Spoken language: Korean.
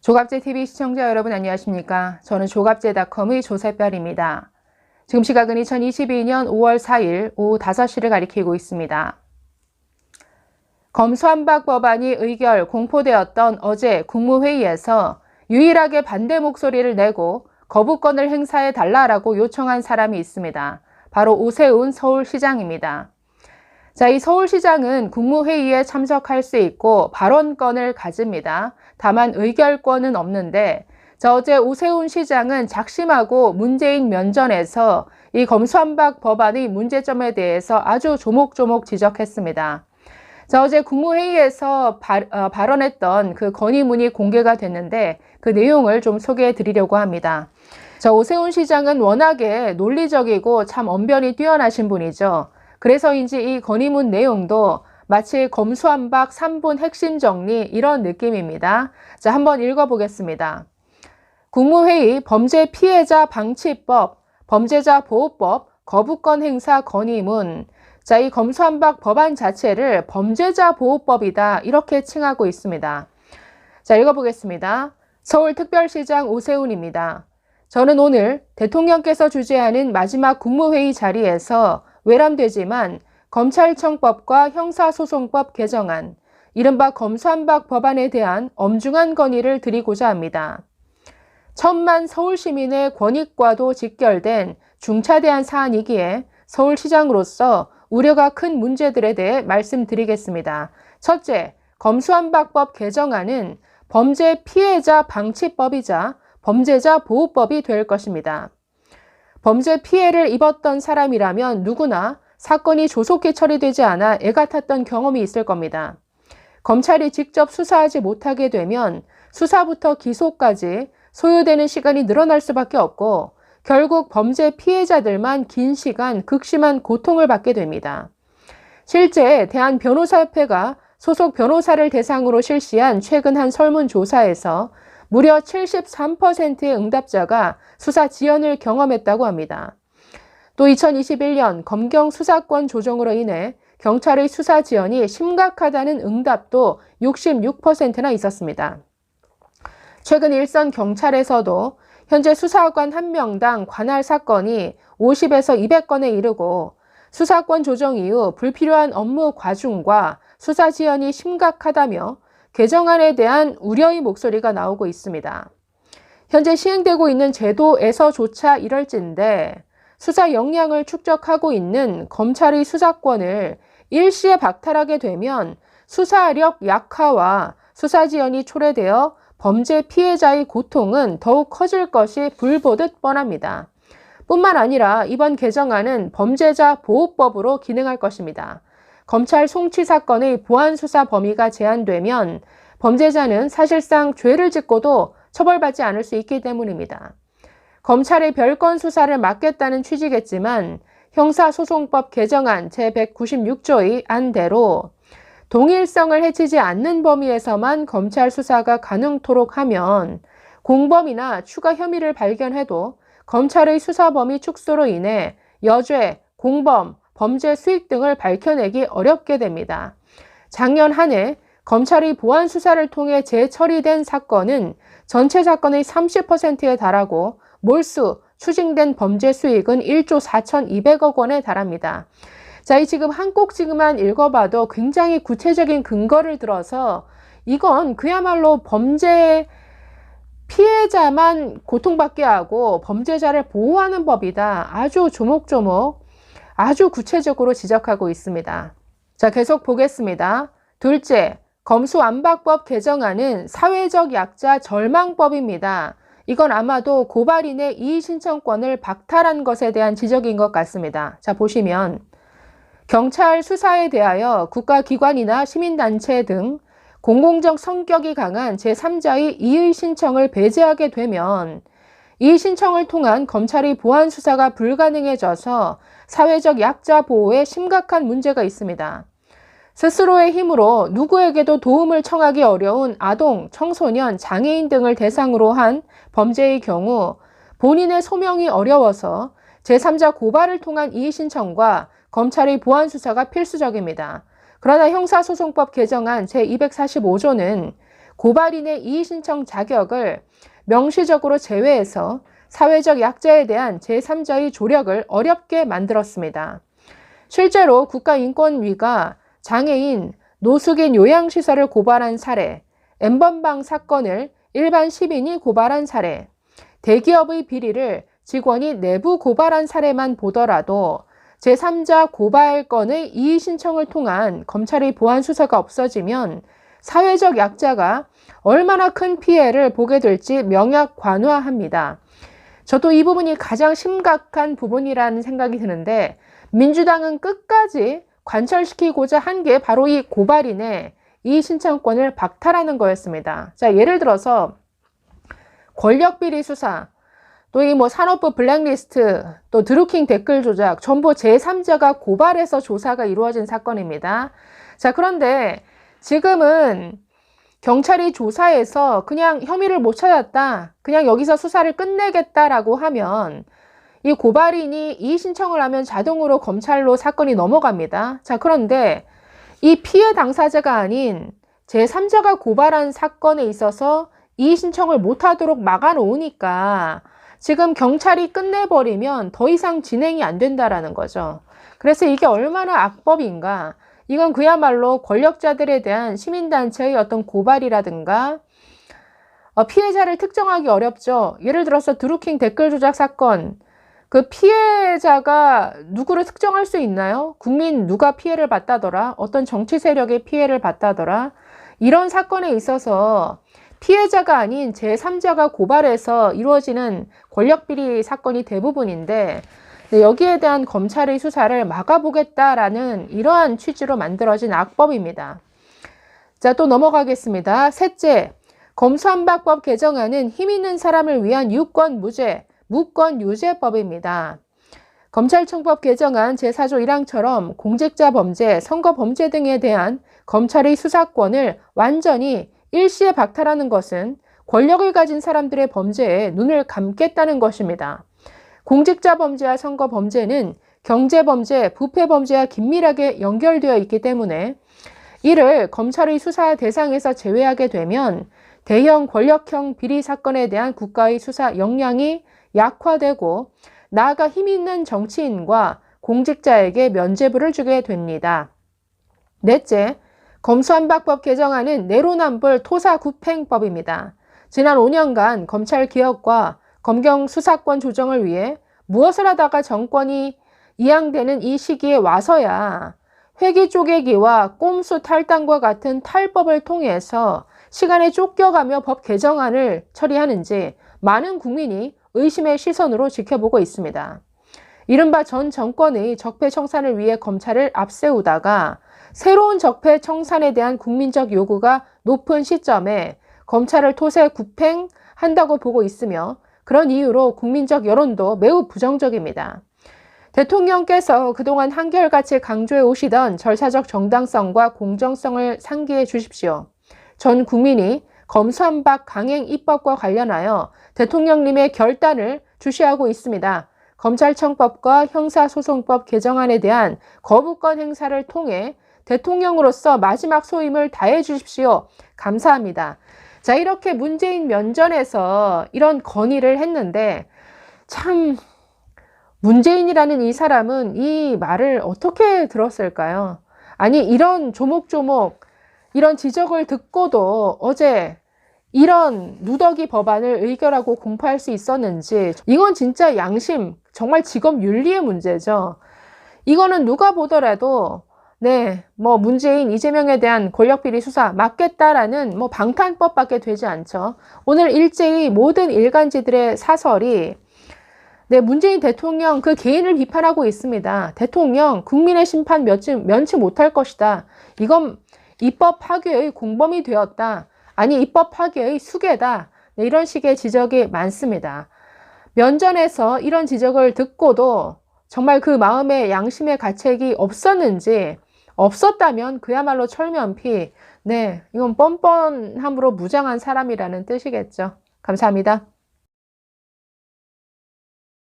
조갑제TV 시청자 여러분 안녕하십니까? 저는 조갑제닷컴의 조세별입니다. 지금 시각은 2022년 5월 4일 오후 5시를 가리키고 있습니다. 검수완박 법안이 의결 공포되었던 어제 국무회의에서 유일하게 반대 목소리를 내고 거부권을 행사해달라고 요청한 사람이 있습니다. 바로 오세훈 서울시장입니다. 이 서울시장은 국무회의에 참석할 수 있고 발언권을 가집니다. 다만 의결권은 없는데 어제 오세훈 시장은 작심하고 문재인 면전에서 이 검수완박 법안의 문제점에 대해서 아주 조목조목 지적했습니다. 어제 국무회의에서 발언했던 그 건의문이 공개가 됐는데 그 내용을 좀 소개해 드리려고 합니다. 오세훈 시장은 워낙에 논리적이고 참 언변이 뛰어나신 분이죠. 그래서인지 이 건의문 내용도 마치 검수완박 3분 핵심 정리 이런 느낌입니다. 한번 읽어보겠습니다. 국무회의 범죄 피해자 방치법, 범죄자 보호법, 거부권 행사 건의문. 이 검수완박 법안 자체를 범죄자 보호법이다 이렇게 칭하고 있습니다. 읽어보겠습니다. 서울특별시장 오세훈입니다. 저는 오늘 대통령께서 주재하는 마지막 국무회의 자리에서 외람되지만 검찰청법과 형사소송법 개정안, 이른바 검수완박 법안에 대한 엄중한 건의를 드리고자 합니다. 천만 서울시민의 권익과도 직결된 중차대한 사안이기에 서울시장으로서 우려가 큰 문제들에 대해 말씀드리겠습니다. 첫째, 검수완박법 개정안은 범죄 피해자 방치법이자 범죄자 보호법이 될 것입니다. 범죄 피해를 입었던 사람이라면 누구나 사건이 조속히 처리되지 않아 애가 탔던 경험이 있을 겁니다. 검찰이 직접 수사하지 못하게 되면 수사부터 기소까지 소요되는 시간이 늘어날 수밖에 없고 결국 범죄 피해자들만 긴 시간 극심한 고통을 받게 됩니다. 실제 대한변호사협회가 소속 변호사를 대상으로 실시한 최근 한 설문조사에서 무려 73%의 응답자가 수사 지연을 경험했다고 합니다. 또 2021년 검경 수사권 조정으로 인해 경찰의 수사 지연이 심각하다는 응답도 66%나 있었습니다. 최근 일선 경찰에서도 현재 수사관 1명당 관할 사건이 50에서 200건에 이르고 수사권 조정 이후 불필요한 업무 과중과 수사 지연이 심각하다며 개정안에 대한 우려의 목소리가 나오고 있습니다. 현재 시행되고 있는 제도에서조차 이럴진데 수사 역량을 축적하고 있는 검찰의 수사권을 일시에 박탈하게 되면 수사력 약화와 수사 지연이 초래되어 범죄 피해자의 고통은 더욱 커질 것이 불보듯 뻔합니다. 뿐만 아니라 이번 개정안은 범죄자 보호법으로 기능할 것입니다. 검찰 송치 사건의 보안 수사 범위가 제한되면 범죄자는 사실상 죄를 짓고도 처벌받지 않을 수 있기 때문입니다. 검찰의 별건 수사를 막겠다는 취지겠지만 형사소송법 개정안 제196조의 안대로 동일성을 해치지 않는 범위에서만 검찰 수사가 가능토록 하면 공범이나 추가 혐의를 발견해도 검찰의 수사 범위 축소로 인해 여죄, 공범, 범죄 수익 등을 밝혀내기 어렵게 됩니다. 작년 한 해 검찰의 보안 수사를 통해 재처리된 사건은 전체 사건의 30%에 달하고 몰수, 추징된 범죄 수익은 1조 4,200억 원에 달합니다. 이 지금 한 꼭지만 읽어봐도 굉장히 구체적인 근거를 들어서 이건 그야말로 범죄 피해자만 고통받게 하고 범죄자를 보호하는 법이다. 아주 조목조목 아주 구체적으로 지적하고 있습니다. 계속 보겠습니다. 둘째, 검수완박법 개정안은 사회적 약자 절망법입니다. 이건 아마도 고발인의 이의신청권을 박탈한 것에 대한 지적인 것 같습니다. 보시면 경찰 수사에 대하여 국가기관이나 시민단체 등 공공적 성격이 강한 제3자의 이의신청을 배제하게 되면 이 신청을 통한 검찰의 보안 수사가 불가능해져서 사회적 약자 보호에 심각한 문제가 있습니다. 스스로의 힘으로 누구에게도 도움을 청하기 어려운 아동, 청소년, 장애인 등을 대상으로 한 범죄의 경우 본인의 소명이 어려워서 제3자 고발을 통한 이의신청과 검찰의 보안 수사가 필수적입니다. 그러나 형사소송법 개정안 제245조는 고발인의 이의신청 자격을 명시적으로 제외해서 사회적 약자에 대한 제3자의 조력을 어렵게 만들었습니다. 실제로 국가인권위가 장애인, 노숙인 요양시설을 고발한 사례, N번방 사건을 일반 시민이 고발한 사례, 대기업의 비리를 직원이 내부 고발한 사례만 보더라도 제3자 고발건의 이의신청을 통한 검찰의 보안 수사가 없어지면 사회적 약자가 얼마나 큰 피해를 보게 될지 명약관화합니다. 저도 이 부분이 가장 심각한 부분이라는 생각이 드는데 민주당은 끝까지 관철시키고자 한 게 바로 이 고발인의 이의신청권을 박탈하는 거였습니다. 자, 예를 들어서 권력비리 수사, 또 이 산업부 블랙리스트, 또 드루킹 댓글 조작, 전부 제3자가 고발해서 조사가 이루어진 사건입니다. 자, 그런데 지금은 경찰이 조사해서 그냥 혐의를 못 찾았다, 그냥 여기서 수사를 끝내겠다라고 하면 이 고발인이 이의신청을 하면 자동으로 검찰로 사건이 넘어갑니다. 자, 그런데 이 피해 당사자가 아닌 제3자가 고발한 사건에 있어서 이의신청을 못하도록 막아놓으니까 지금 경찰이 끝내버리면 더 이상 진행이 안 된다라는 거죠. 그래서 이게 얼마나 악법인가. 이건 그야말로 권력자들에 대한 시민단체의 어떤 고발이라든가 피해자를 특정하기 어렵죠. 예를 들어서 드루킹 댓글 조작 사건, 그 피해자가 누구를 특정할 수 있나요? 국민 누가 피해를 봤다더라? 어떤 정치 세력의 피해를 봤다더라? 이런 사건에 있어서 피해자가 아닌 제3자가 고발해서 이루어지는 권력비리 사건이 대부분인데 여기에 대한 검찰의 수사를 막아보겠다라는 이러한 취지로 만들어진 악법입니다. 자, 또 넘어가겠습니다. 셋째, 검수완박법 개정안은 힘있는 사람을 위한 유권무죄, 무권유죄법입니다. 검찰청법 개정안 제4조 1항처럼 공직자 범죄, 선거 범죄 등에 대한 검찰의 수사권을 완전히 일시에 박탈하는 것은 권력을 가진 사람들의 범죄에 눈을 감겠다는 것입니다. 공직자 범죄와 선거 범죄는 경제 범죄, 부패 범죄와 긴밀하게 연결되어 있기 때문에 이를 검찰의 수사 대상에서 제외하게 되면 대형 권력형 비리 사건에 대한 국가의 수사 역량이 약화되고 나아가 힘 있는 정치인과 공직자에게 면죄부를 주게 됩니다. 넷째, 검수완박법 개정안은 내로남불 토사구팽법입니다. 지난 5년간 검찰 개혁과 검경 수사권 조정을 위해 무엇을 하다가 정권이 이양되는 이 시기에 와서야 회기 쪼개기와 꼼수 탈당과 같은 탈법을 통해서 시간에 쫓겨가며 법 개정안을 처리하는지 많은 국민이 의심의 시선으로 지켜보고 있습니다. 이른바 전 정권의 적폐 청산을 위해 검찰을 앞세우다가 새로운 적폐 청산에 대한 국민적 요구가 높은 시점에 검찰을 토세 구팽한다고 보고 있으며 그런 이유로 국민적 여론도 매우 부정적입니다. 대통령께서 그동안 한결같이 강조해 오시던 절차적 정당성과 공정성을 상기해 주십시오. 전 국민이 검수완박 강행 입법과 관련하여 대통령님의 결단을 주시하고 있습니다. 검찰청법과 형사소송법 개정안에 대한 거부권 행사를 통해 대통령으로서 마지막 소임을 다해 주십시오. 감사합니다. 자, 이렇게 문재인 면전에서 이런 건의를 했는데 참 문재인이라는 이 사람은 이 말을 어떻게 들었을까요? 아니, 이런 조목조목 이런 지적을 듣고도 어제 이런 누더기 법안을 의결하고 공포할 수 있었는지, 이건 진짜 양심, 정말 직업 윤리의 문제죠. 이거는 누가 보더라도 문재인, 이재명에 대한 권력비리 수사 막겠다라는 방탄법밖에 되지 않죠. 오늘 일제히 모든 일간지들의 사설이 문재인 대통령 그 개인을 비판하고 있습니다. 대통령 국민의 심판 면치 못할 것이다. 이건 입법 파괴의 공범이 되었다. 아니, 입법 파괴의 수괴다. 이런 식의 지적이 많습니다. 면전에서 이런 지적을 듣고도 정말 그 마음에 양심의 가책이 없었는지, 없었다면 그야말로 철면피, 이건 뻔뻔함으로 무장한 사람이라는 뜻이겠죠. 감사합니다.